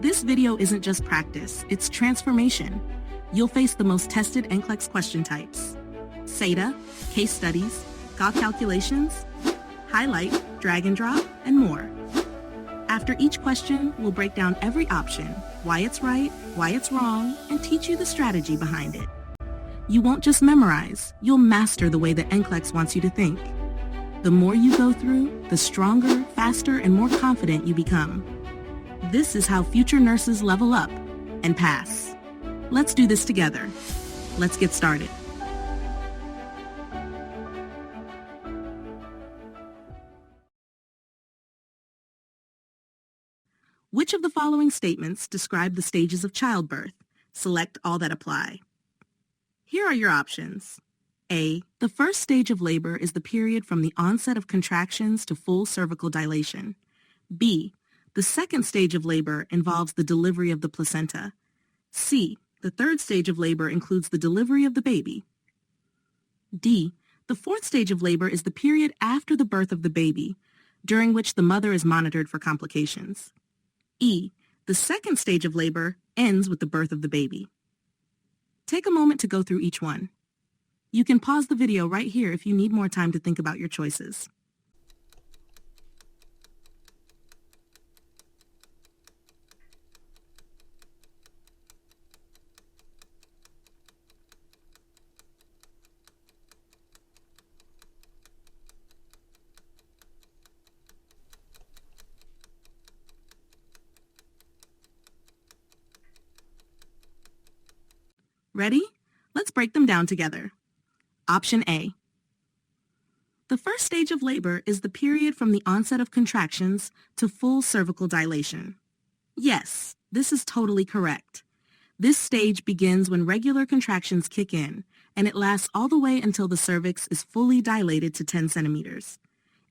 This video isn't just practice, it's transformation. You'll face the most tested NCLEX question types: SATA, case studies, Gauss calculations, highlight, drag and drop, and more. After each question, we'll break down every option, why it's right, why it's wrong, and teach you the strategy behind it. You won't just memorize, you'll master the way that NCLEX wants you to think. The more you go through, the stronger, faster, and more confident you become. This is how future nurses level up and pass. Let's do this together. Let's get started. Which of the following statements describe the stages of childbirth? Select all that apply. Here are your options. A. The first stage of labor is the period from the onset of contractions to full cervical dilation. B. The second stage of labor involves the delivery of the placenta. C. The third stage of labor includes the delivery of the baby. D. The fourth stage of labor is the period after the birth of the baby, during which the mother is monitored for complications. E. The second stage of labor ends with the birth of the baby. Take a moment to go through each one. You can pause the video right here if you need more time to think about your choices. Ready? Let's break them down together. Option A. The first stage of labor is the period from the onset of contractions to full cervical dilation. Yes, this is totally correct. This stage begins when regular contractions kick in, and it lasts all the way until the cervix is fully dilated to 10 centimeters.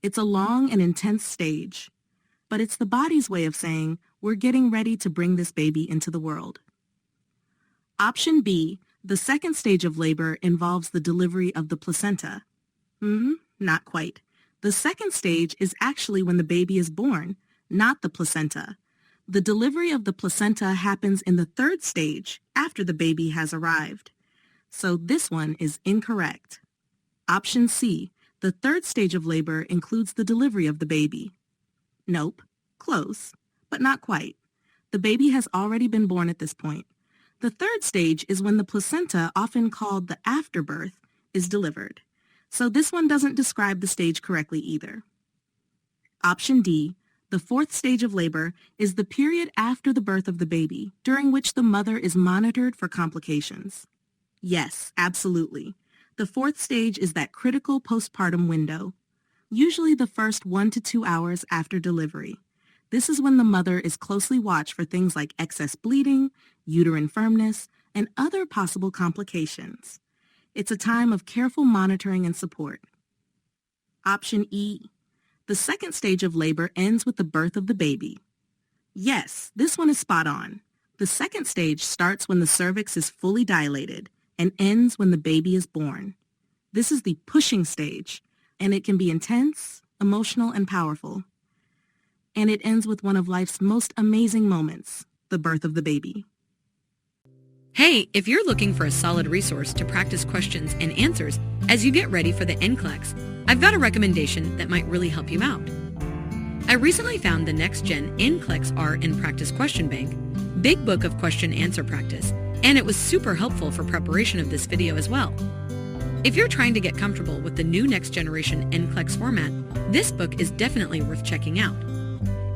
It's a long and intense stage, but it's the body's way of saying, we're getting ready to bring this baby into the world. Option B, the second stage of labor involves the delivery of the placenta. Not quite. The second stage is actually when the baby is born, not the placenta. The delivery of the placenta happens in the third stage, after the baby has arrived. So this one is incorrect. Option C, the third stage of labor includes the delivery of the baby. Nope, close, but not quite. The baby has already been born at this point. The third stage is when the placenta, often called the afterbirth, is delivered. So this one doesn't describe the stage correctly either. Option D, the fourth stage of labor, is the period after the birth of the baby, during which the mother is monitored for complications. Yes, absolutely. The fourth stage is that critical postpartum window, usually the first 1 to 2 hours after delivery. This is when the mother is closely watched for things like excess bleeding, uterine firmness, and other possible complications. It's a time of careful monitoring and support. Option E. The second stage of labor ends with the birth of the baby. Yes, this one is spot on. The second stage starts when the cervix is fully dilated and ends when the baby is born. This is the pushing stage, and it can be intense, emotional, and powerful. And it ends with one of life's most amazing moments, the birth of the baby. Hey, if you're looking for a solid resource to practice questions and answers as you get ready for the NCLEX, I've got a recommendation that might really help you out. I recently found the Next Gen NCLEX RN Practice Question Bank, Big Book of Question Answer Practice, and it was super helpful for preparation of this video as well. If you're trying to get comfortable with the new next generation NCLEX format, this book is definitely worth checking out.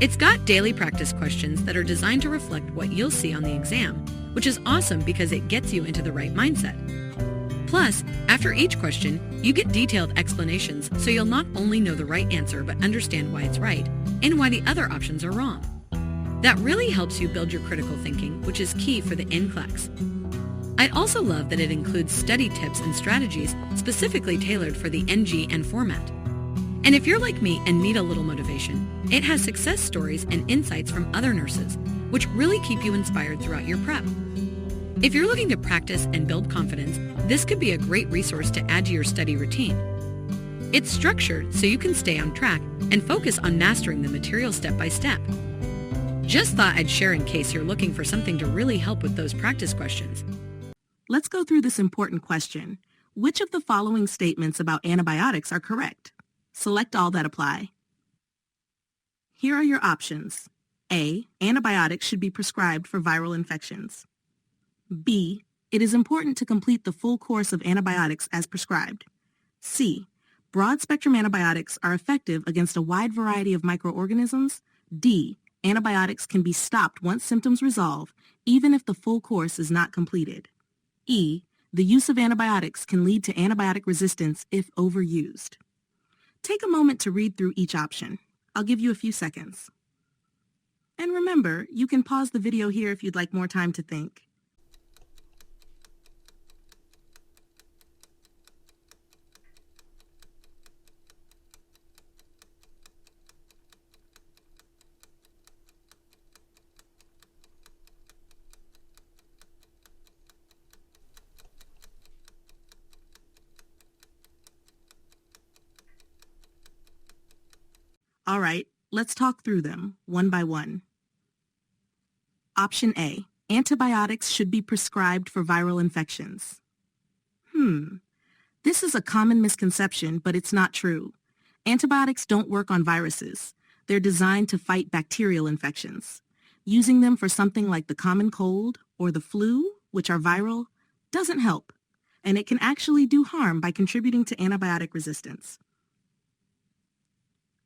It's got daily practice questions that are designed to reflect what you'll see on the exam, which is awesome because it gets you into the right mindset. Plus, after each question, you get detailed explanations so you'll not only know the right answer but understand why it's right and why the other options are wrong. That really helps you build your critical thinking, which is key for the NCLEX. I also love that it includes study tips and strategies specifically tailored for the NGN format. And if you're like me and need a little motivation, it has success stories and insights from other nurses, which really keep you inspired throughout your prep. If you're looking to practice and build confidence, this could be a great resource to add to your study routine. It's structured so you can stay on track and focus on mastering the material step by step. Just thought I'd share in case you're looking for something to really help with those practice questions. Let's go through this important question. Which of the following statements about antibiotics are correct? Select all that apply. Here are your options. A. Antibiotics should be prescribed for viral infections. B. It is important to complete the full course of antibiotics as prescribed. C. Broad-spectrum antibiotics are effective against a wide variety of microorganisms. D. Antibiotics can be stopped once symptoms resolve, even if the full course is not completed. E. The use of antibiotics can lead to antibiotic resistance if overused. Take a moment to read through each option. I'll give you a few seconds. And remember, you can pause the video here if you'd like more time to think. All right, let's talk through them one by one. Option A. Antibiotics should be prescribed for viral infections. This is a common misconception, but it's not true. Antibiotics don't work on viruses. They're designed to fight bacterial infections. Using them for something like the common cold or the flu, which are viral, doesn't help, and it can actually do harm by contributing to antibiotic resistance.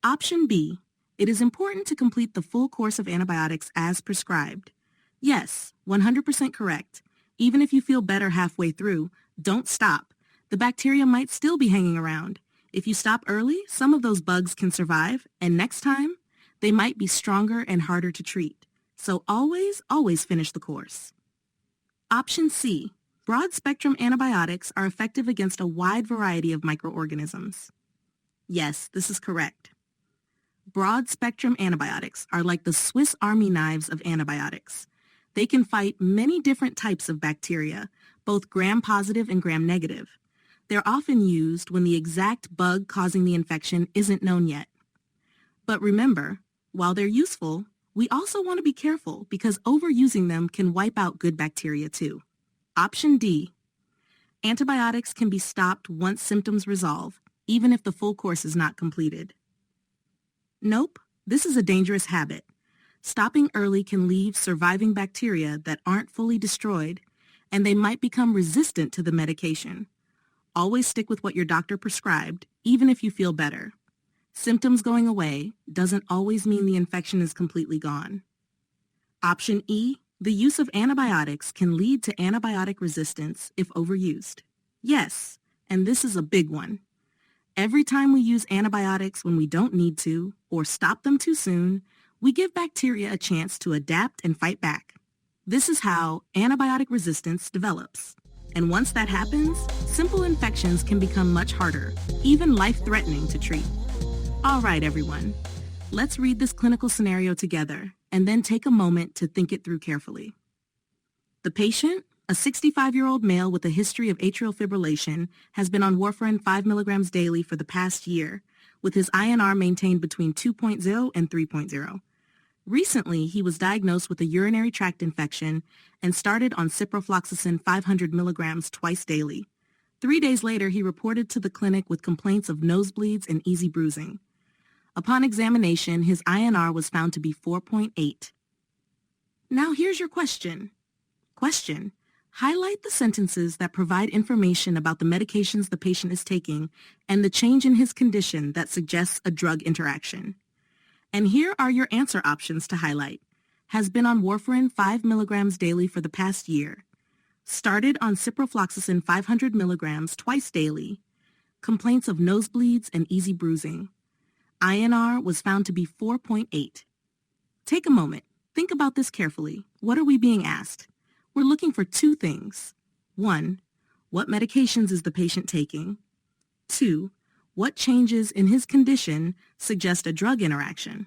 Option B. It is important to complete the full course of antibiotics as prescribed. Yes, 100% correct. Even if you feel better halfway through, don't stop. The bacteria might still be hanging around. If you stop early, some of those bugs can survive, and next time, they might be stronger and harder to treat. So always finish the course. Option C. Broad-spectrum antibiotics are effective against a wide variety of microorganisms. Yes, this is correct. Broad-spectrum antibiotics are like the Swiss Army knives of antibiotics. They can fight many different types of bacteria, both gram-positive and gram-negative. They're often used when the exact bug causing the infection isn't known yet. But remember, while they're useful, we also want to be careful because overusing them can wipe out good bacteria too. Option D. Antibiotics can be stopped once symptoms resolve, even if the full course is not completed. Nope, this is a dangerous habit. Stopping early can leave surviving bacteria that aren't fully destroyed, and they might become resistant to the medication. Always stick with what your doctor prescribed, even if you feel better. Symptoms going away doesn't always mean the infection is completely gone. Option E. The use of antibiotics can lead to antibiotic resistance if overused. Yes, and this is a big one. Every time we use antibiotics when we don't need to, or stop them too soon, we give bacteria a chance to adapt and fight back. This is how antibiotic resistance develops. And once that happens, simple infections can become much harder, even life-threatening to treat. All right, everyone. Let's read this clinical scenario together and then take a moment to think it through carefully. The patient, a 65-year-old male with a history of atrial fibrillation, has been on warfarin 5 milligrams daily for the past year, with his INR maintained between 2.0 and 3.0. Recently, he was diagnosed with a urinary tract infection and started on ciprofloxacin 500 milligrams twice daily. 3 days later, he reported to the clinic with complaints of nosebleeds and easy bruising. Upon examination, his INR was found to be 4.8. Now here's your question. Highlight the sentences that provide information about the medications the patient is taking and the change in his condition that suggests a drug interaction. And here are your answer options to highlight. Has been on warfarin 5 milligrams daily for the past year. Started on ciprofloxacin 500 milligrams twice daily. Complaints of nosebleeds and easy bruising. INR was found to be 4.8. Take a moment. Think about this carefully. What are we being asked? We're looking for two things. 1. What medications is the patient taking? 2. What changes in his condition suggest a drug interaction?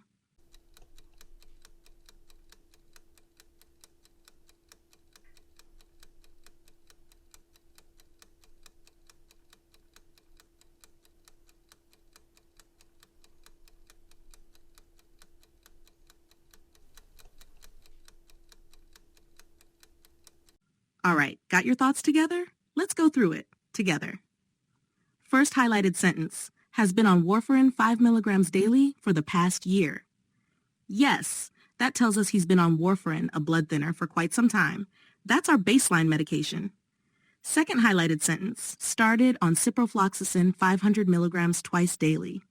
All right, got your thoughts together? Let's go through it together. First highlighted sentence, has been on warfarin 5 milligrams daily for the past year. Yes, that tells us he's been on warfarin, a blood thinner, for quite some time. That's our baseline medication. Second highlighted sentence, started on ciprofloxacin 500 milligrams twice daily.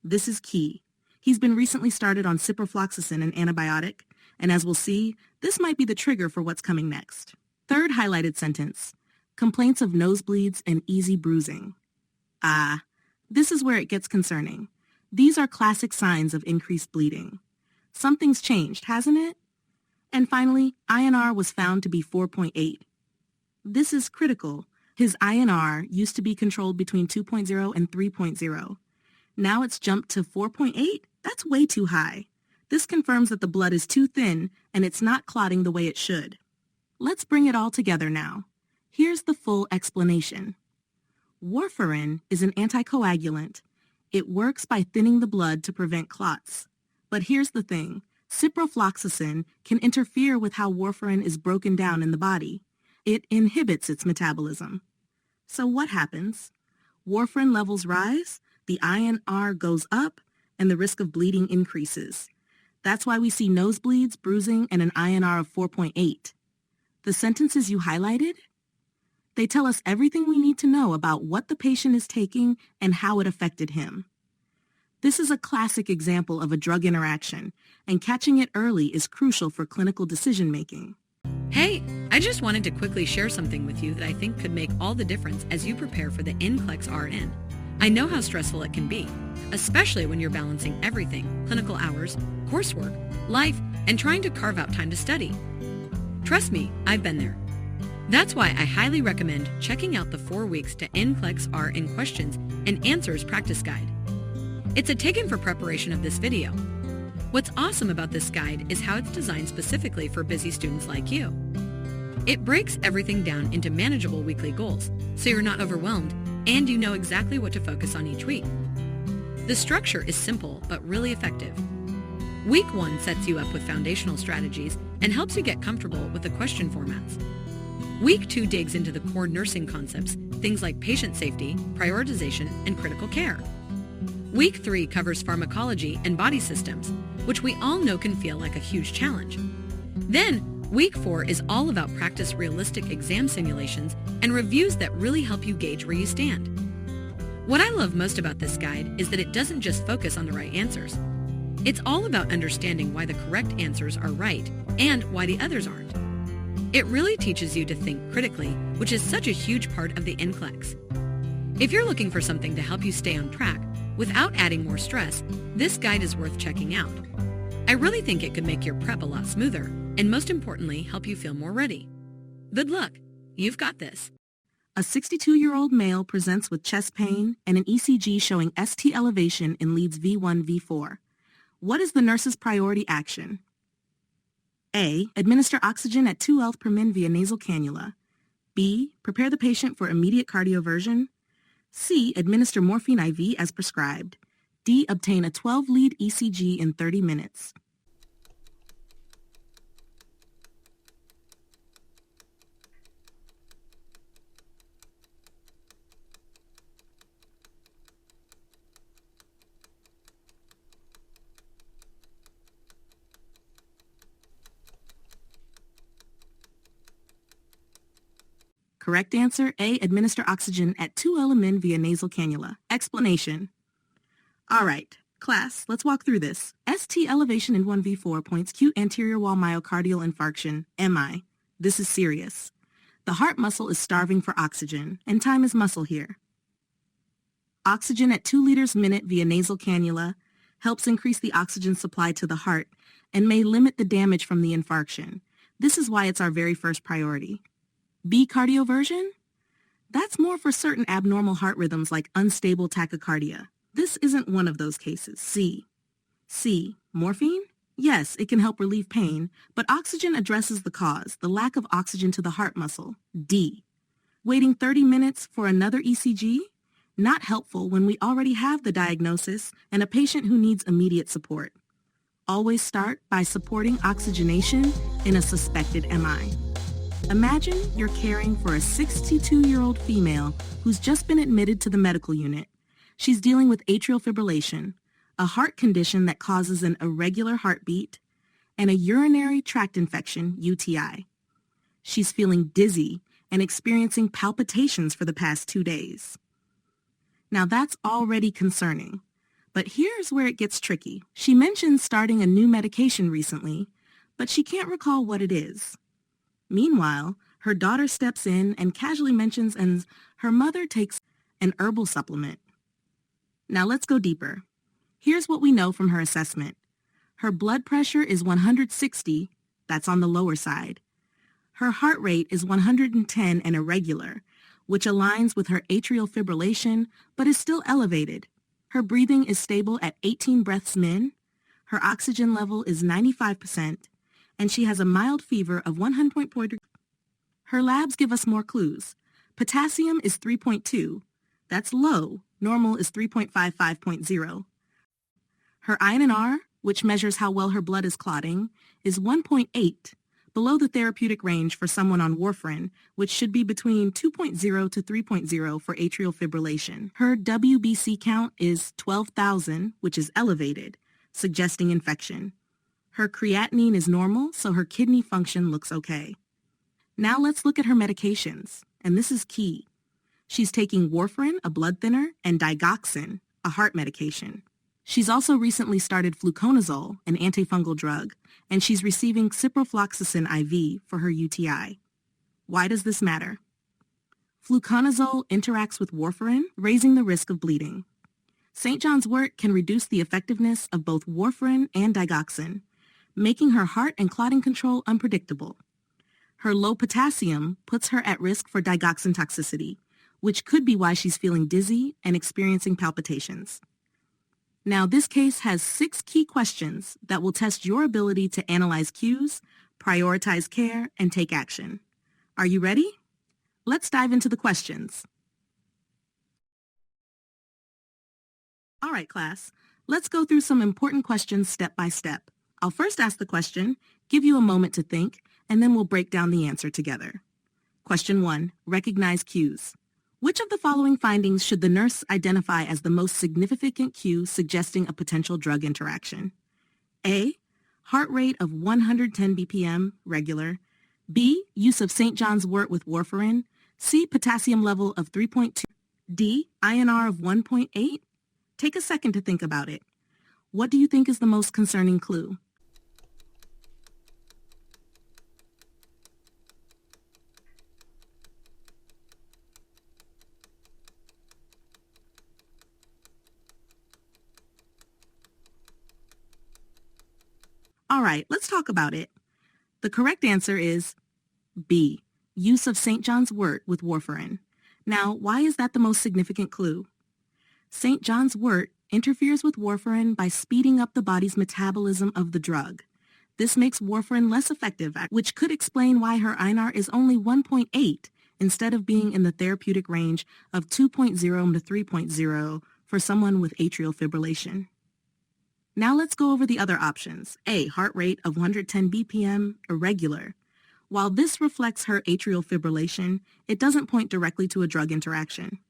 This is key. He's been recently started on ciprofloxacin, an antibiotic, and as we'll see, this might be the trigger for what's coming next. Third highlighted sentence, complaints of nosebleeds and easy bruising. This is where it gets concerning. These are classic signs of increased bleeding. Something's changed, hasn't it? And finally, INR was found to be 4.8. This is critical. His INR used to be controlled between 2.0 and 3.0. Now it's jumped to 4.8? That's way too high. This confirms that the blood is too thin and it's not clotting the way it should. Let's bring it all together now. Here's the full explanation. Warfarin is an anticoagulant. It works by thinning the blood to prevent clots. But here's the thing. Ciprofloxacin can interfere with how warfarin is broken down in the body. It inhibits its metabolism. So what happens? Warfarin levels rise, the INR goes up, and the risk of bleeding increases. That's why we see nosebleeds, bruising, and an INR of 4.8. The sentences you highlighted? They tell us everything we need to know about what the patient is taking and how it affected him. This is a classic example of a drug interaction, and catching it early is crucial for clinical decision-making. Hey, I just wanted to quickly share something with you that I think could make all the difference as you prepare for the NCLEX RN. I know how stressful it can be, especially when you're balancing everything, clinical hours, coursework, life, and trying to carve out time to study. Trust me, I've been there. That's why I highly recommend checking out the 4 weeks to NCLEX RN questions and answers practice guide. It's a taken for preparation of this video. What's awesome about this guide is how it's designed specifically for busy students like you. It breaks everything down into manageable weekly goals, so you're not overwhelmed and you know exactly what to focus on each week. The structure is simple but really effective. Week 1 sets you up with foundational strategies and helps you get comfortable with the question formats. Week 2 digs into the core nursing concepts, things like patient safety, prioritization, and critical care. Week 3 covers pharmacology and body systems, which we all know can feel like a huge challenge. Then, Week 4 is all about practice realistic exam simulations and reviews that really help you gauge where you stand. What I love most about this guide is that it doesn't just focus on the right answers. It's all about understanding why the correct answers are right and why the others aren't. It really teaches you to think critically, which is such a huge part of the NCLEX. If you're looking for something to help you stay on track without adding more stress, this guide is worth checking out. I really think it could make your prep a lot smoother and most importantly, help you feel more ready. Good luck. You've got this. A 62-year-old male presents with chest pain and an ECG showing ST elevation in leads V1, V4. What is the nurse's priority action? A. Administer oxygen at 2 L per min via nasal cannula. B. Prepare the patient for immediate cardioversion. C. Administer morphine IV as prescribed. D. Obtain a 12-lead ECG in 30 minutes. Correct answer, A. Administer oxygen at 2 L a min via nasal cannula. Explanation. All right, class, let's walk through this. ST elevation in 1V4 points acute anterior wall myocardial infarction, MI. This is serious. The heart muscle is starving for oxygen, and time is muscle here. Oxygen at 2 liters minute via nasal cannula helps increase the oxygen supply to the heart and may limit the damage from the infarction. This is why it's our very first priority. B. Cardioversion? That's more for certain abnormal heart rhythms like unstable tachycardia. This isn't one of those cases. C. Morphine? Yes, it can help relieve pain, but oxygen addresses the cause, the lack of oxygen to the heart muscle. D. Waiting 30 minutes for another ECG? Not helpful when we already have the diagnosis and a patient who needs immediate support. Always start by supporting oxygenation in a suspected MI. Imagine you're caring for a 62-year-old female who's just been admitted to the medical unit. She's dealing with atrial fibrillation, a heart condition that causes an irregular heartbeat, and a urinary tract infection, UTI. She's feeling dizzy and experiencing palpitations for the past 2 days. Now that's already concerning, but here's where it gets tricky. She mentions starting a new medication recently, but she can't recall what it is. Meanwhile, her daughter steps in and casually mentions her mother takes an herbal supplement. Now let's go deeper. Here's what we know from her assessment. Her blood pressure is 160, that's on the lower side. Her heart rate is 110 and irregular, which aligns with her atrial fibrillation, but is still elevated. Her breathing is stable at 18 breaths min. Her oxygen level is 95%, and she has a mild fever of 100.4 degrees. Her labs give us more clues. Potassium is 3.2. That's low. Normal is 3.55.0. Her INR, which measures how well her blood is clotting, is 1.8, below the therapeutic range for someone on warfarin, which should be between 2.0 to 3.0 for atrial fibrillation. Her WBC count is 12,000, which is elevated, suggesting infection. Her creatinine is normal, so her kidney function looks okay. Now let's look at her medications, and this is key. She's taking warfarin, a blood thinner, and digoxin, a heart medication. She's also recently started fluconazole, an antifungal drug, and she's receiving ciprofloxacin IV for her UTI. Why does this matter? Fluconazole interacts with warfarin, raising the risk of bleeding. St. John's wort can reduce the effectiveness of both warfarin and digoxin, making her heart and clotting control unpredictable. Her low potassium puts her at risk for digoxin toxicity, which could be why she's feeling dizzy and experiencing palpitations. Now, this case has 6 key questions that will test your ability to analyze cues, prioritize care, and take action. Are you ready? Let's dive into the questions. All right, class, let's go through some important questions step by step. I'll first ask the question, give you a moment to think, and then we'll break down the answer together. Question 1, recognize cues. Which of the following findings should the nurse identify as the most significant cue suggesting a potential drug interaction? A, heart rate of 110 BPM, regular. B, use of St. John's wort with warfarin. C, potassium level of 3.2. D, INR of 1.8. Take a second to think about it. What do you think is the most concerning clue? All right, let's talk about it. The correct answer is B, use of St. John's wort with warfarin. Now, why is that the most significant clue? St. John's wort interferes with warfarin by speeding up the body's metabolism of the drug. This makes warfarin less effective, which could explain why her INR is only 1.8 instead of being in the therapeutic range of 2.0 to 3.0 for someone with atrial fibrillation. Now let's go over the other options. A, heart rate of 110 BPM, irregular. While this reflects her atrial fibrillation, it doesn't point directly to a drug interaction.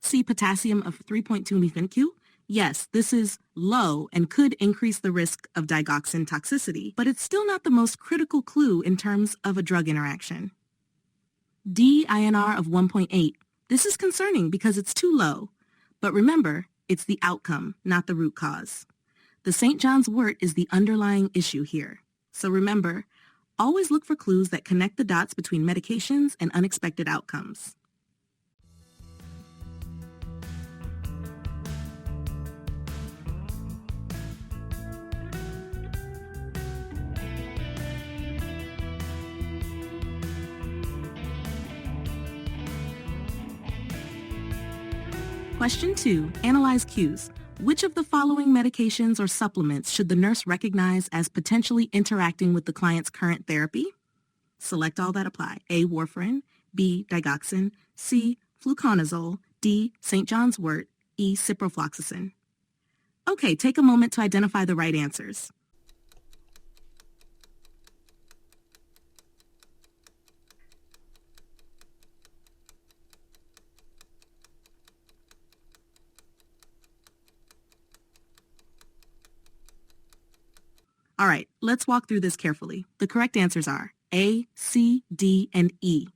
C, potassium of 3.2 mg/Q. Yes, this is low and could increase the risk of digoxin toxicity, but it's still not the most critical clue in terms of a drug interaction. D, INR of 1.8. This is concerning because it's too low. But remember, it's the outcome, not the root cause. The St. John's wort is the underlying issue here. So remember, always look for clues that connect the dots between medications and unexpected outcomes. Question 2, analyze cues. Which of the following medications or supplements should the nurse recognize as potentially interacting with the client's current therapy? Select all that apply. A, warfarin. B, digoxin. C, fluconazole. D, St. John's wort. E, ciprofloxacin. Okay, take a moment to identify the right answers. All right, let's walk through this carefully. The correct answers are A, C, D, and E.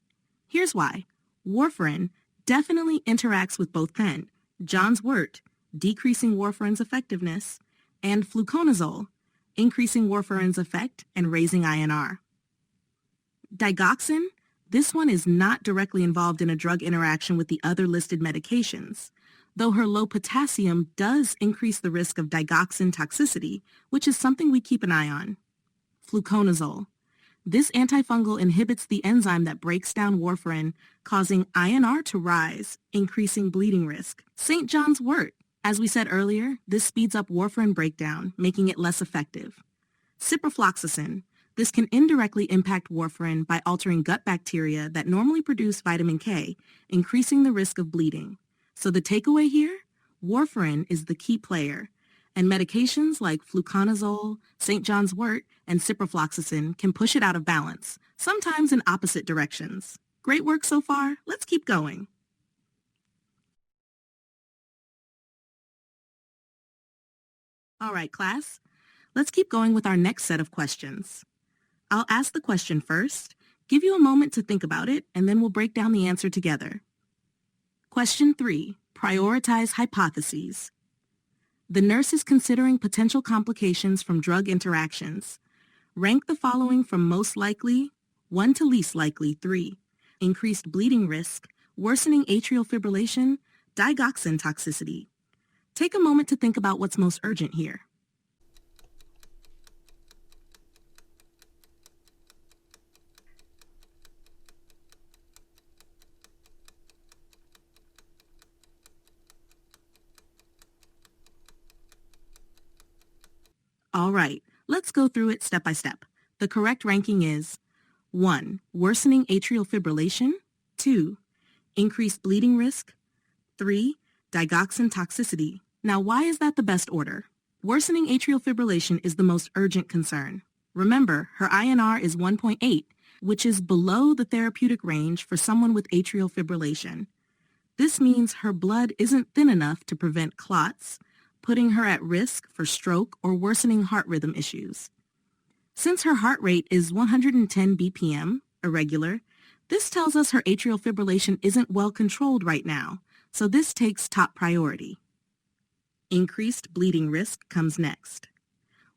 Here's why. Warfarin definitely interacts with both pen, John's wort, decreasing warfarin's effectiveness, and fluconazole, increasing warfarin's effect and raising INR. Digoxin, this one is not directly involved in a drug interaction with the other listed medications, though her low potassium does increase the risk of digoxin toxicity, which is something we keep an eye on. Fluconazole. This antifungal inhibits the enzyme that breaks down warfarin, causing INR to rise, increasing bleeding risk. St. John's wort. As we said earlier, this speeds up warfarin breakdown, making it less effective. Ciprofloxacin. This can indirectly impact warfarin by altering gut bacteria that normally produce vitamin K, increasing the risk of bleeding. So the takeaway here? Warfarin is the key player, and medications like fluconazole, St. John's wort, and ciprofloxacin can push it out of balance, sometimes in opposite directions. Great work so far. Let's keep going. All right, class. Let's keep going with our next set of questions. I'll ask the question first, give you a moment to think about it, and then we'll break down the answer together. Question 3. Prioritize hypotheses. The nurse is considering potential complications from drug interactions. Rank the following from most likely, 1 to least likely, 3. Increased bleeding risk, worsening atrial fibrillation, digoxin toxicity. Take a moment to think about what's most urgent here. All right, let's go through it step by step. The correct ranking is 1. Worsening atrial fibrillation. 2. Increased bleeding risk. 3. Digoxin toxicity. Now, why is that the best order? Worsening atrial fibrillation is the most urgent concern. Remember, her INR is 1.8, which is below the therapeutic range for someone with atrial fibrillation. This means her blood isn't thin enough to prevent clots, putting her at risk for stroke or worsening heart rhythm issues. Since her heart rate is 110 BPM, irregular, this tells us her atrial fibrillation isn't well controlled right now, so this takes top priority. Increased bleeding risk comes next.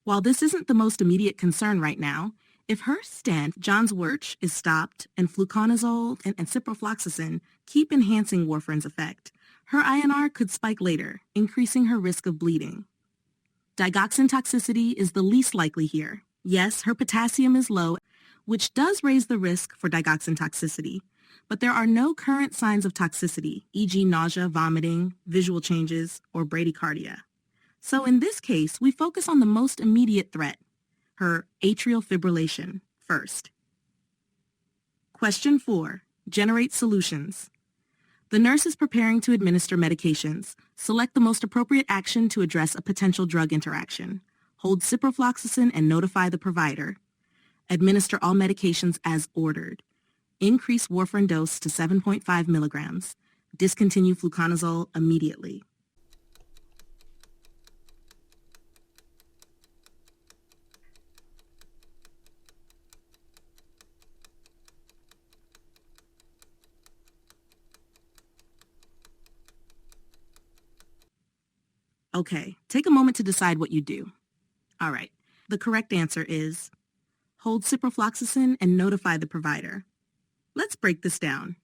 While this isn't the most immediate concern right now, if her stent, John's wort, is stopped and fluconazole and ciprofloxacin keep enhancing warfarin's effect, her INR could spike later, increasing her risk of bleeding. Digoxin toxicity is the least likely here. Yes, her potassium is low, which does raise the risk for digoxin toxicity, but there are no current signs of toxicity, e.g. nausea, vomiting, visual changes, or bradycardia. So in this case, we focus on the most immediate threat, her atrial fibrillation, first. Question 4. Generate solutions. The nurse is preparing to administer medications. Select the most appropriate action to address a potential drug interaction. Hold ciprofloxacin and notify the provider. Administer all medications as ordered. Increase warfarin dose to 7.5 milligrams. Discontinue fluconazole immediately. Okay, take a moment to decide what you do. All right, the correct answer is hold ciprofloxacin and notify the provider. Let's break this down.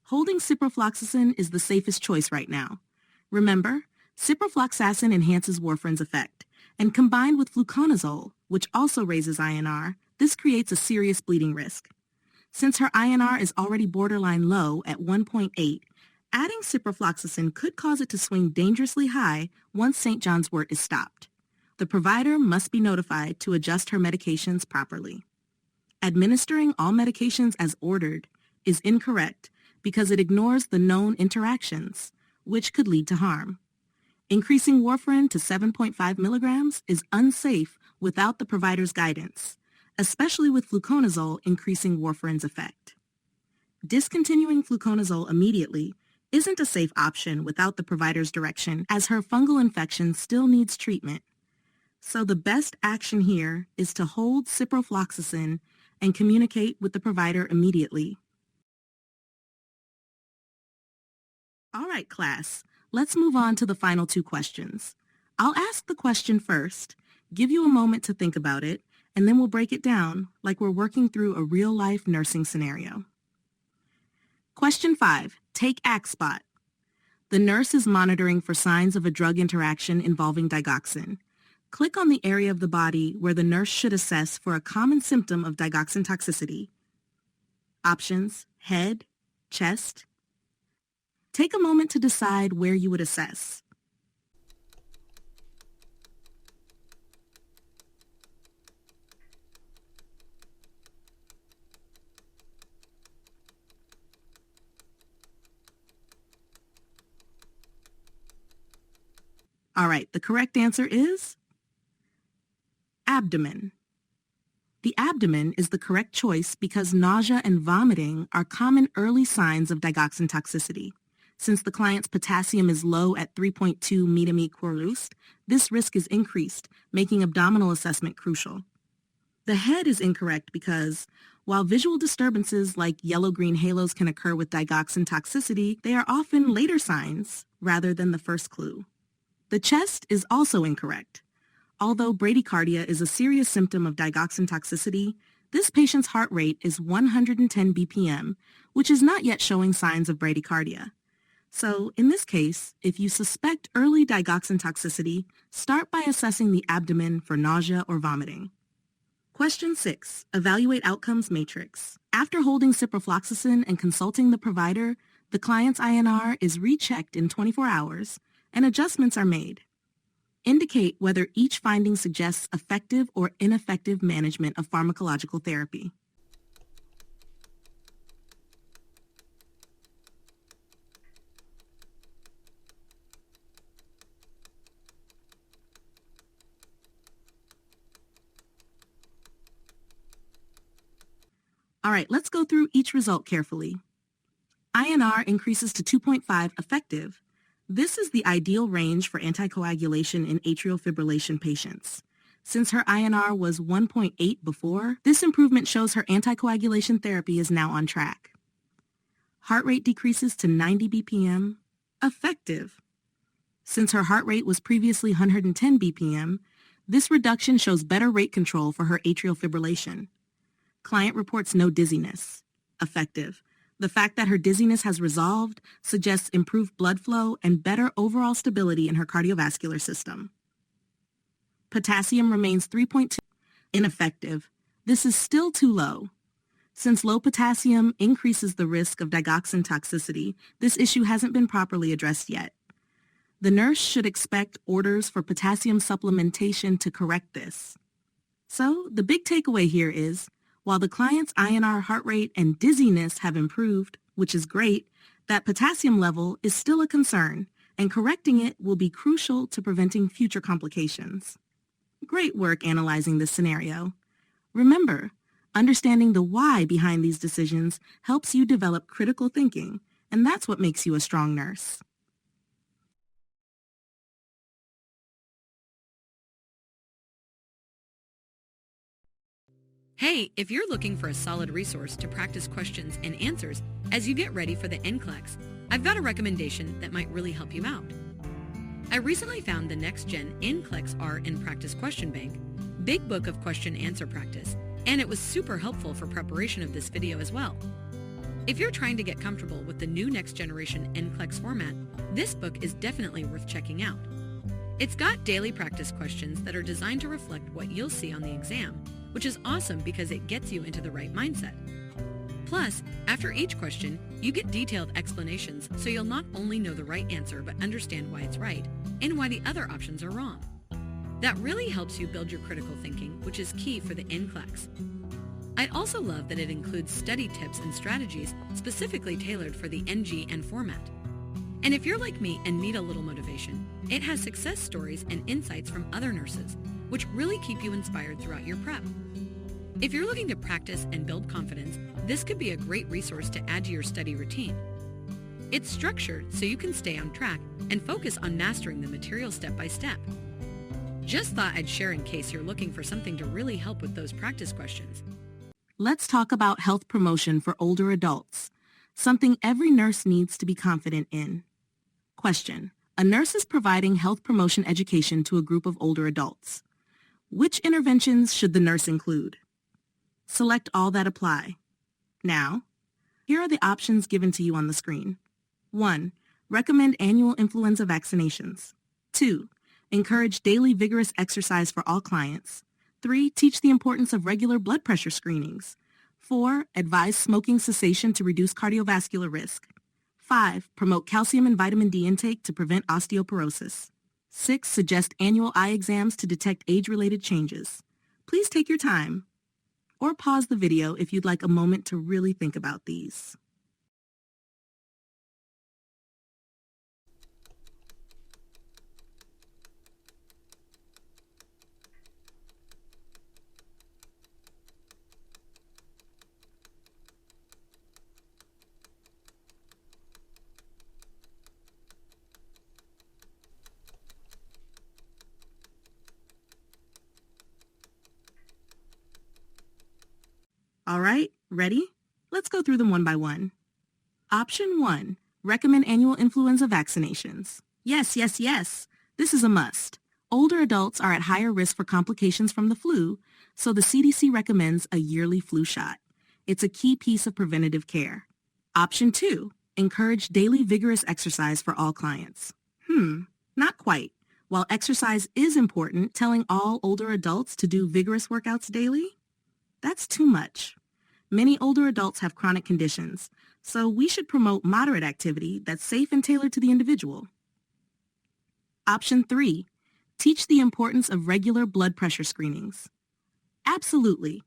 Holding ciprofloxacin is the safest choice right now. Remember, ciprofloxacin enhances warfarin's effect, and combined with fluconazole, which also raises INR, this creates a serious bleeding risk. Since her INR is already borderline low at 1.8, adding ciprofloxacin could cause it to swing dangerously high once St. John's wort is stopped. The provider must be notified to adjust her medications properly. Administering all medications as ordered is incorrect because it ignores the known interactions, which could lead to harm. Increasing warfarin to 7.5 milligrams is unsafe without the provider's guidance, especially with fluconazole increasing warfarin's effect. Discontinuing fluconazole immediately isn't a safe option without the provider's direction, as her fungal infection still needs treatment. So the best action here is to hold ciprofloxacin and communicate with the provider immediately. All right, class, let's move on to the final two questions. I'll ask the question first, give you a moment to think about it, and then we'll break it down like we're working through a real-life nursing scenario. Question 5. Take ACT-SPOT. The nurse is monitoring for signs of a drug interaction involving digoxin. Click on the area of the body where the nurse should assess for a common symptom of digoxin toxicity. Options: head, chest. Take a moment to decide where you would assess. All right, the correct answer is abdomen. The abdomen is the correct choice because nausea and vomiting are common early signs of digoxin toxicity. Since the client's potassium is low at 3.2 mmHg, this risk is increased, making abdominal assessment crucial. The head is incorrect because, while visual disturbances like yellow-green halos can occur with digoxin toxicity, they are often later signs rather than the first clue. The chest is also incorrect. Although bradycardia is a serious symptom of digoxin toxicity, this patient's heart rate is 110 BPM, which is not yet showing signs of bradycardia. So, in this case, if you suspect early digoxin toxicity, start by assessing the abdomen for nausea or vomiting. Question 6. Evaluate outcomes matrix. After holding ciprofloxacin and consulting the provider, the client's INR is rechecked in 24 hours and adjustments are made. Indicate whether each finding suggests effective or ineffective management of pharmacological therapy. All right, let's go through each result carefully. INR increases to 2.5 effective. This is the ideal range for anticoagulation in atrial fibrillation patients. Since her INR was 1.8 before, this improvement shows her anticoagulation therapy is now on track. Heart rate decreases to 90 BPM, effective. Since her heart rate was previously 110 BPM, this reduction shows better rate control for her atrial fibrillation. Client reports no dizziness, effective. The fact that her dizziness has resolved suggests improved blood flow and better overall stability in her cardiovascular system. Potassium remains 3.2, ineffective. This is still too low. Since low potassium increases the risk of digoxin toxicity, this issue hasn't been properly addressed yet. The nurse should expect orders for potassium supplementation to correct this. So, the big takeaway here is, while the client's INR heart rate and dizziness have improved, which is great, that potassium level is still a concern, and correcting it will be crucial to preventing future complications. Great work analyzing this scenario. Remember, understanding the why behind these decisions helps you develop critical thinking, and that's what makes you a strong nurse. Hey, if you're looking for a solid resource to practice questions and answers as you get ready for the NCLEX, I've got a recommendation that might really help you out. I recently found the next-gen NCLEX RN Practice Question Bank, Big Book of Question-Answer Practice, and it was super helpful for preparation of this video as well. If you're trying to get comfortable with the new next-generation NCLEX format, this book is definitely worth checking out. It's got daily practice questions that are designed to reflect what you'll see on the exam, which is awesome because it gets you into the right mindset. Plus, after each question, you get detailed explanations so you'll not only know the right answer but understand why it's right and why the other options are wrong. That really helps you build your critical thinking, which is key for the NCLEX. I also love that it includes study tips and strategies specifically tailored for the NGN format. And if you're like me and need a little motivation, it has success stories and insights from other nurses, which really keep you inspired throughout your prep. If you're looking to practice and build confidence, this could be a great resource to add to your study routine. It's structured so you can stay on track and focus on mastering the material step by step. Just thought I'd share in case you're looking for something to really help with those practice questions. Let's talk about health promotion for older adults, something every nurse needs to be confident in. Question. A nurse is providing health promotion education to a group of older adults. Which interventions should the nurse include? Select all that apply. Now, here are the options given to you on the screen. 1. Recommend annual influenza vaccinations. 2. Encourage daily vigorous exercise for all clients. 3. Teach the importance of regular blood pressure screenings. 4. Advise smoking cessation to reduce cardiovascular risk. 5. Promote calcium and vitamin D intake to prevent osteoporosis. 6. Suggest annual eye exams to detect age-related changes. Please take your time, or pause the video if you'd like a moment to really think about these. All right, ready? Let's go through them one by one. Option 1. Recommend annual influenza vaccinations. Yes. This is a must. Older adults are at higher risk for complications from the flu, so the CDC recommends a yearly flu shot. It's a key piece of preventative care. Option 2. Encourage daily vigorous exercise for all clients. Not quite. While exercise is important, telling all older adults to do vigorous workouts daily? That's too much. Many older adults have chronic conditions, so we should promote moderate activity that's safe and tailored to the individual. Option 3. Teach the importance of regular blood pressure screenings. Absolutely.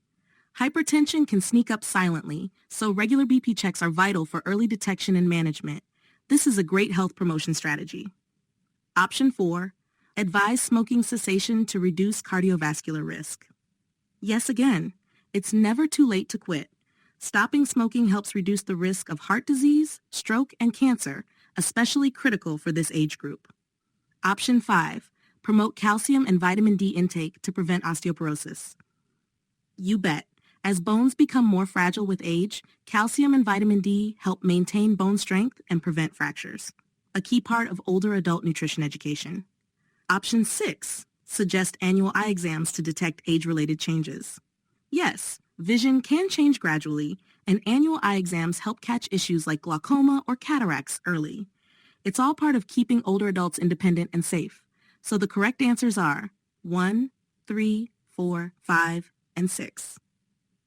Hypertension can sneak up silently, so regular BP checks are vital for early detection and management. This is a great health promotion strategy. Option 4. Advise smoking cessation to reduce cardiovascular risk. Yes, again. It's never too late to quit. Stopping smoking helps reduce the risk of heart disease, stroke, and cancer, especially critical for this age group. Option 5. Promote calcium and vitamin D intake to prevent osteoporosis. You bet. As bones become more fragile with age, calcium and vitamin D help maintain bone strength and prevent fractures, a key part of older adult nutrition education. Option 6. Suggest annual eye exams to detect age-related changes. Yes, vision can change gradually, and annual eye exams help catch issues like glaucoma or cataracts early. It's all part of keeping older adults independent and safe. So the correct answers are 1, 3, 4, 5, and 6.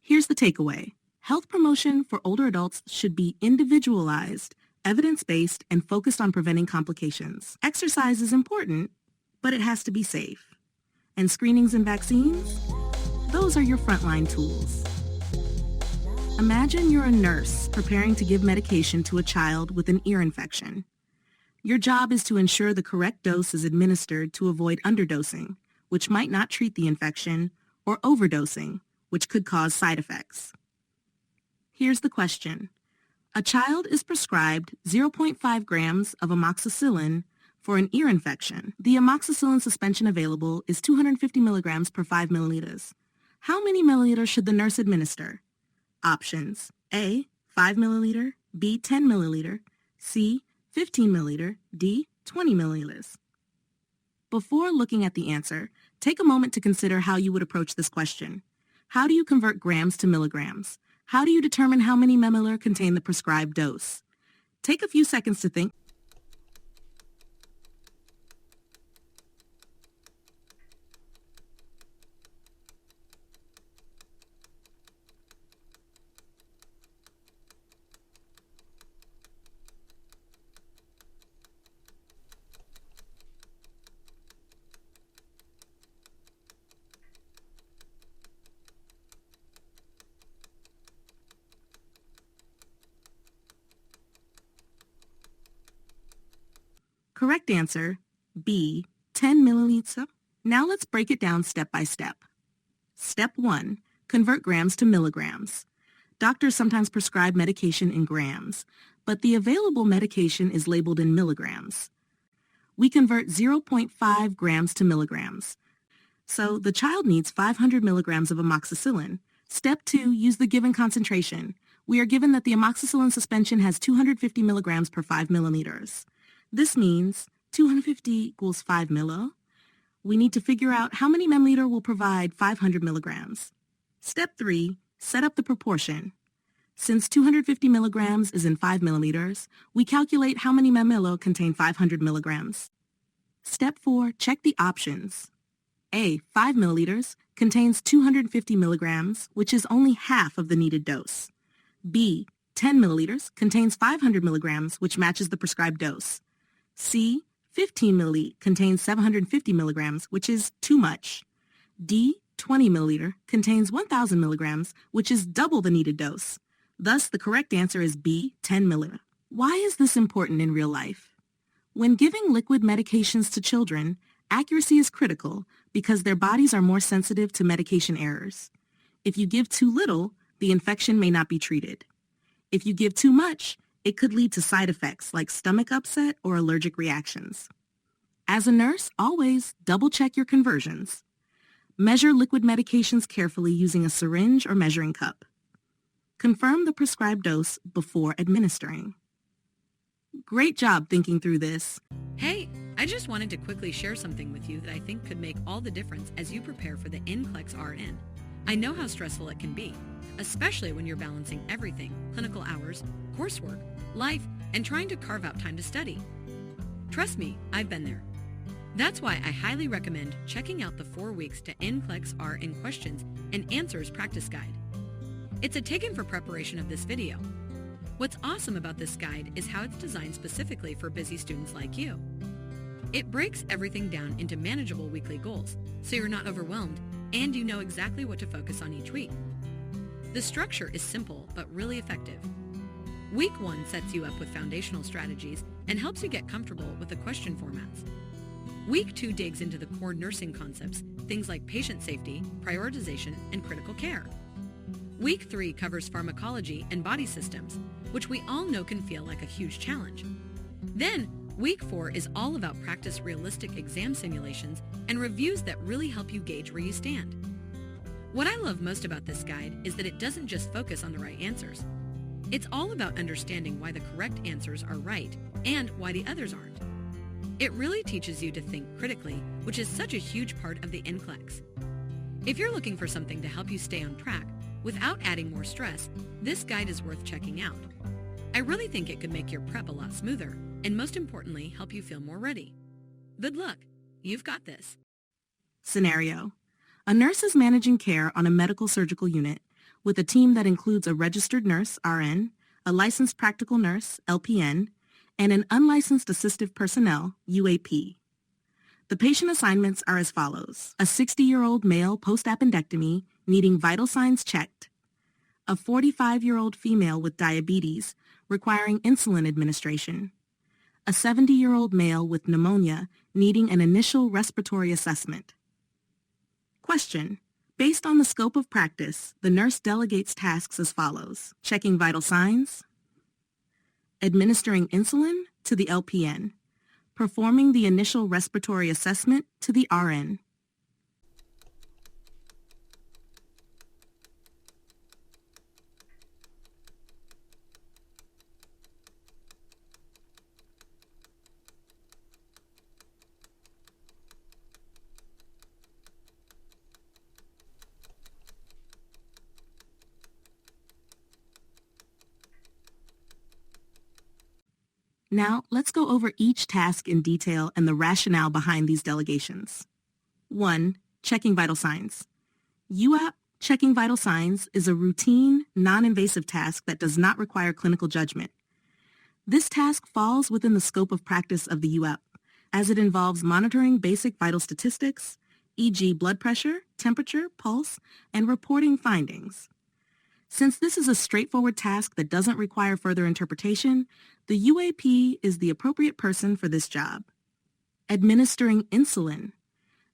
Here's the takeaway. Health promotion for older adults should be individualized, evidence-based, and focused on preventing complications. Exercise is important, but it has to be safe. And screenings and vaccines? Those are your frontline tools. Imagine you're a nurse preparing to give medication to a child with an ear infection. Your job is to ensure the correct dose is administered to avoid underdosing, which might not treat the infection, or overdosing, which could cause side effects. Here's the question. A child is prescribed 0.5 grams of amoxicillin for an ear infection. The amoxicillin suspension available is 250 milligrams per 5 milliliters. How many milliliters should the nurse administer? Options. A. 5 milliliter. B. 10 milliliter. C. 15 milliliter. D. 20 milliliters. Before looking at the answer, take a moment to consider how you would approach this question. How do you convert grams to milligrams? How do you determine how many milliliters contain the prescribed dose? Take a few seconds to think. Correct answer, B, 10 milliliters. Now let's break it down step by step. Step 1. Convert grams to milligrams. Doctors sometimes prescribe medication in grams, but the available medication is labeled in milligrams. We convert 0.5 grams to milligrams. So the child needs 500 milligrams of amoxicillin. Step 2, use the given concentration. We are given that the amoxicillin suspension has 250 milligrams per 5 milliliters. This means 250 equals 5 milli. We need to figure out how many milliliter will provide 500 milligrams. Step 3, set up the proportion. Since 250 milligrams is in 5 milliliters, we calculate how many milliliter contain 500 milligrams. Step 4, check the options. A, 5 milliliters, contains 250 milligrams, which is only half of the needed dose. B, 10 milliliters, contains 500 milligrams, which matches the prescribed dose. C, 15 milliliters, contains 750 milligrams, which is too much. D, 20 milliliter, contains 1,000 milligrams, which is double the needed dose. Thus, the correct answer is B, 10 milliliter. Why is this important in real life? When giving liquid medications to children, accuracy is critical because their bodies are more sensitive to medication errors. If you give too little, the infection may not be treated. If you give too much, it could lead to side effects like stomach upset or allergic reactions. As a nurse, always double-check your conversions. Measure liquid medications carefully using a syringe or measuring cup. Confirm the prescribed dose before administering. Great job thinking through this. Hey, I just wanted to quickly share something with you that I think could make all the difference as you prepare for the NCLEX RN. I know how stressful it can be, especially when you're balancing everything, clinical hours, coursework, life, and trying to carve out time to study. Trust me, I've been there. That's why I highly recommend checking out the 4 weeks to NCLEX RN questions and answers practice guide. It's a taken for preparation of this video. What's awesome about this guide is how it's designed specifically for busy students like you. It breaks everything down into manageable weekly goals, so you're not overwhelmed and you know exactly what to focus on each week. The structure is simple but really effective. Week 1 sets you up with foundational strategies and helps you get comfortable with the question formats. Week 2 digs into the core nursing concepts, things like patient safety, prioritization, and critical care. Week 3 covers pharmacology and body systems, which we all know can feel like a huge challenge. Then, Week 4 is all about practice realistic exam simulations and reviews that really help you gauge where you stand. What I love most about this guide is that it doesn't just focus on the right answers. It's all about understanding why the correct answers are right and why the others aren't. It really teaches you to think critically, which is such a huge part of the NCLEX. If you're looking for something to help you stay on track without adding more stress, this guide is worth checking out. I really think it could make your prep a lot smoother and most importantly, help you feel more ready. Good luck. You've got this. Scenario. A nurse is managing care on a medical surgical unit with a team that includes a registered nurse, RN, a licensed practical nurse, LPN, and an unlicensed assistive personnel, UAP. The patient assignments are as follows. A 60-year-old male post-appendectomy needing vital signs checked. A 45-year-old female with diabetes requiring insulin administration. A 70-year-old male with pneumonia needing an initial respiratory assessment. Question. Based on the scope of practice, the nurse delegates tasks as follows. Checking vital signs, administering insulin to the LPN, performing the initial respiratory assessment to the RN. Now, let's go over each task in detail and the rationale behind these delegations. 1. Checking vital signs. UAP checking vital signs is a routine, non-invasive task that does not require clinical judgment. This task falls within the scope of practice of the UAP, as it involves monitoring basic vital statistics, e.g. blood pressure, temperature, pulse, and reporting findings. Since this is a straightforward task that doesn't require further interpretation, the UAP is the appropriate person for this job. Administering insulin.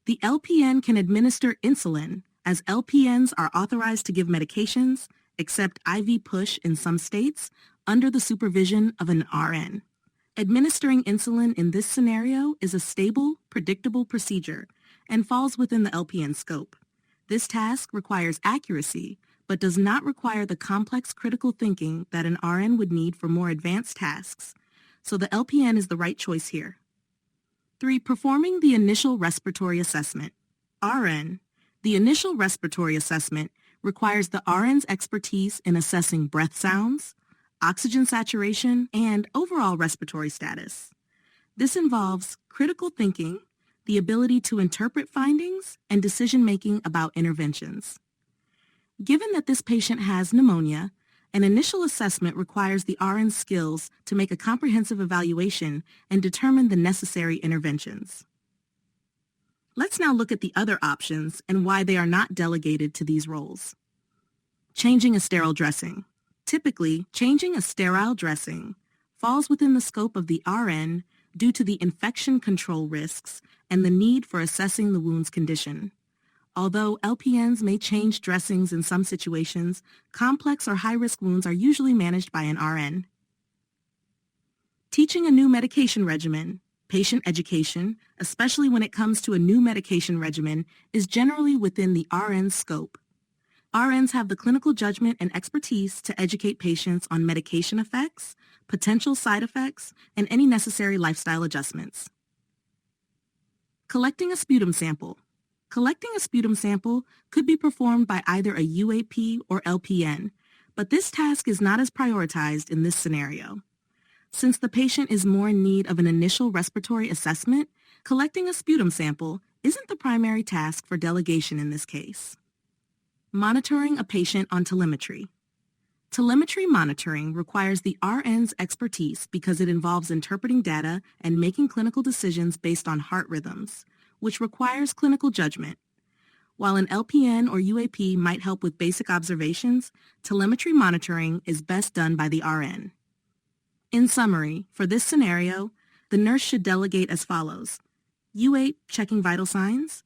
The LPN can administer insulin, as LPNs are authorized to give medications, except IV push in some states, under the supervision of an RN. Administering insulin in this scenario is a stable, predictable procedure, and falls within the LPN scope. This task requires accuracy, but does not require the complex critical thinking that an RN would need for more advanced tasks, so the LPN is the right choice here. 3. Performing the initial respiratory assessment. RN. The initial respiratory assessment requires the RN's expertise in assessing breath sounds, oxygen saturation, and overall respiratory status. This involves critical thinking, the ability to interpret findings, and decision-making about interventions. Given that this patient has pneumonia, an initial assessment requires the RN's skills to make a comprehensive evaluation and determine the necessary interventions. Let's now look at the other options and why they are not delegated to these roles. Changing a sterile dressing. Typically, changing a sterile dressing falls within the scope of the RN due to the infection control risks and the need for assessing the wound's condition. Although LPNs may change dressings in some situations, complex or high-risk wounds are usually managed by an RN. Teaching a new medication regimen. Patient education, especially when it comes to a new medication regimen, is generally within the RN's scope. RNs have the clinical judgment and expertise to educate patients on medication effects, potential side effects, and any necessary lifestyle adjustments. Collecting a sputum sample. Collecting a sputum sample could be performed by either a UAP or LPN, but this task is not as prioritized in this scenario. Since the patient is more in need of an initial respiratory assessment, collecting a sputum sample isn't the primary task for delegation in this case. Monitoring a patient on telemetry. Telemetry monitoring requires the RN's expertise because it involves interpreting data and making clinical decisions based on heart rhythms, which requires clinical judgment. While an LPN or UAP might help with basic observations, telemetry monitoring is best done by the RN. In summary, for this scenario, the nurse should delegate as follows: UAP checking vital signs,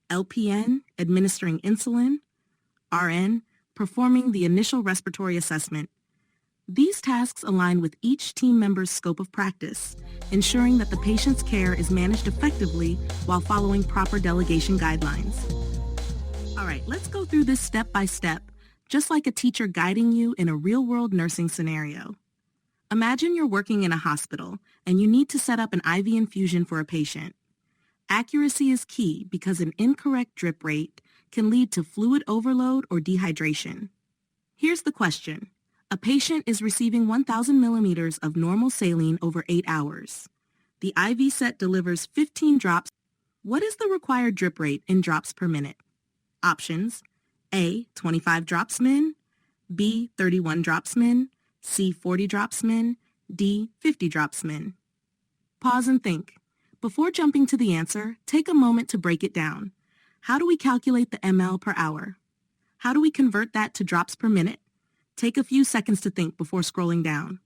LPN administering insulin, RN performing the initial respiratory assessment. These tasks align with each team member's scope of practice, ensuring that the patient's care is managed effectively while following proper delegation guidelines. All right, let's go through this step by step, just like a teacher guiding you in a real-world nursing scenario. Imagine you're working in a hospital and you need to set up an IV infusion for a patient. Accuracy is key because an incorrect drip rate can lead to fluid overload or dehydration. Here's the question. A patient is receiving 1,000 millimeters of normal saline over 8 hours. The IV set delivers 15 drops. What is the required drip rate in drops per minute? Options: A, 25 drops min, B, 31 drops min, C, 40 drops min, D, 50 drops min. Pause and think. Before jumping to the answer, take a moment to break it down. How do we calculate the ml per hour? How do we convert that to drops per minute? Take a few seconds to think before scrolling down.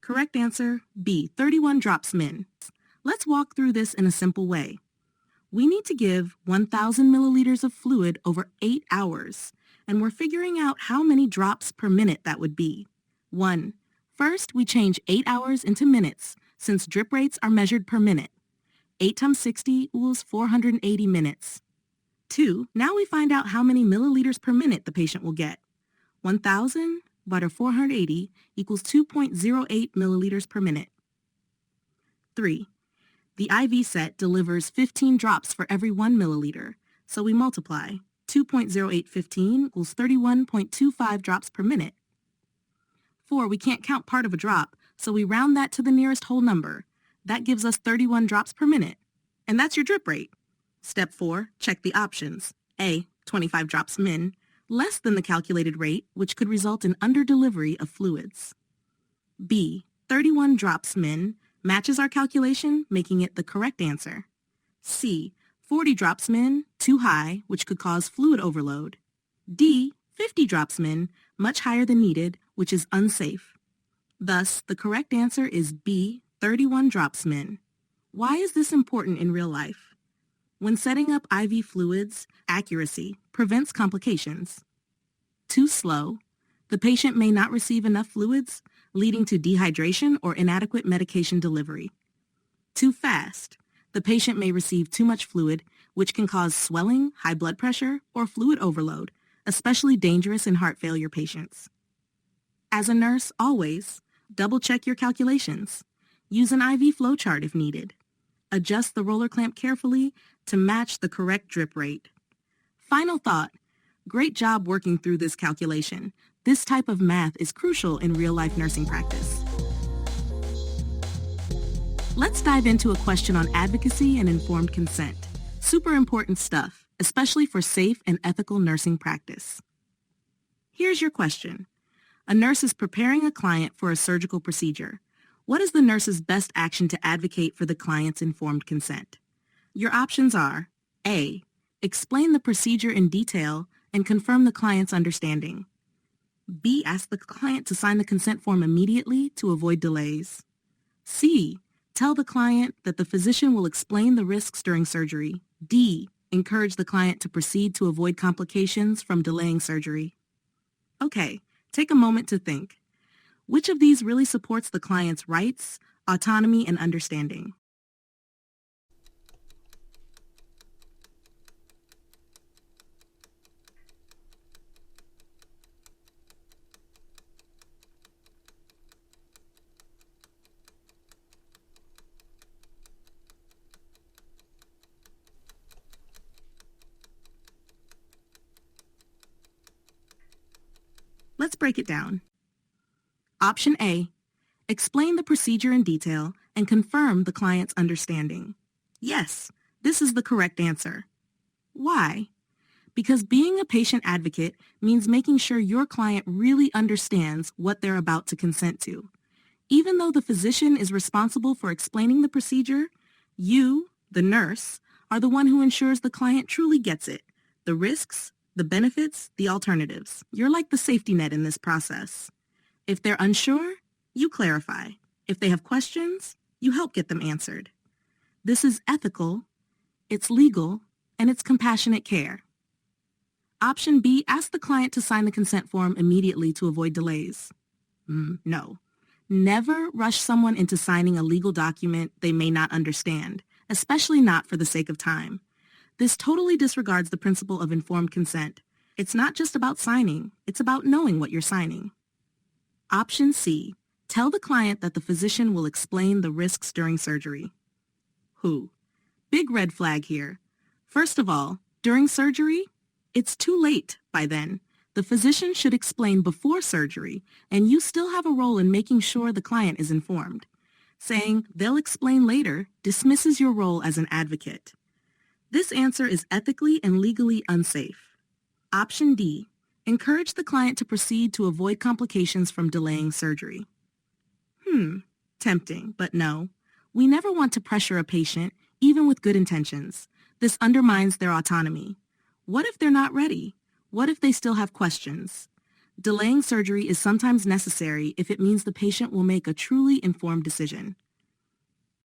Correct answer, B, 31 drops min. Let's walk through this in a simple way. We need to give 1,000 milliliters of fluid over 8 hours, and we're figuring out how many drops per minute that would be. 1. First, we change 8 hours into minutes, since drip rates are measured per minute. 8 times 60 equals 480 minutes. 2. Now we find out how many milliliters per minute the patient will get. 1,000 divided by 480 equals 2.08 milliliters per minute. 3. The IV set delivers 15 drops for every 1 milliliter, so we multiply. 2.0815 equals 31.25 drops per minute. 4. We can't count part of a drop, so we round that to the nearest whole number. That gives us 31 drops per minute. And that's your drip rate. Step 4, check the options. A, 25 drops min, less than the calculated rate, which could result in underdelivery of fluids. B, 31 drops min, matches our calculation, making it the correct answer. C, 40 drops min, too high, which could cause fluid overload. D. 50 drops min, much higher than needed, which is unsafe. Thus, the correct answer is B. 31 drops min. Why is this important in real life? When setting up IV fluids, accuracy prevents complications. Too slow, the patient may not receive enough fluids, leading to dehydration or inadequate medication delivery. Too fast, the patient may receive too much fluid, which can cause swelling, high blood pressure, or fluid overload, especially dangerous in heart failure patients. As a nurse, always, double-check your calculations. Use an IV flow chart if needed. Adjust the roller clamp carefully to match the correct drip rate. Final thought. Great job working through this calculation. This type of math is crucial in real-life nursing practice. Let's dive into a question on advocacy and informed consent. Super important stuff, especially for safe and ethical nursing practice. Here's your question. A nurse is preparing a client for a surgical procedure. What is the nurse's best action to advocate for the client's informed consent? Your options are A. Explain the procedure in detail and confirm the client's understanding. B. Ask the client to sign the consent form immediately to avoid delays. C. Tell the client that the physician will explain the risks during surgery. D. Encourage the client to proceed to avoid complications from delaying surgery. Okay, take a moment to think. Which of these really supports the client's rights, autonomy, and understanding? Let's break it down. Option A. Explain the procedure in detail and confirm the client's understanding. Yes, this is the correct answer. Why? Because being a patient advocate means making sure your client really understands what they're about to consent to. Even though the physician is responsible for explaining the procedure, you, the nurse, are the one who ensures the client truly gets it, the risks, the benefits, the alternatives. You're like the safety net in this process. If they're unsure, you clarify. If they have questions, you help get them answered. This is ethical, it's legal, and it's compassionate care. Option B, ask the client to sign the consent form immediately to avoid delays. No. Never rush someone into signing a legal document they may not understand, especially not for the sake of time. This totally disregards the principle of informed consent. It's not just about signing, it's about knowing what you're signing. Option C, tell the client that the physician will explain the risks during surgery. Big red flag here. First of all, during surgery, it's too late by then. The physician should explain before surgery, and you still have a role in making sure the client is informed. Saying, they'll explain later, dismisses your role as an advocate. This answer is ethically and legally unsafe. Option D, encourage the client to proceed to avoid complications from delaying surgery. Tempting, but no. We never want to pressure a patient, even with good intentions. This undermines their autonomy. What if they're not ready? What if they still have questions? Delaying surgery is sometimes necessary if it means the patient will make a truly informed decision.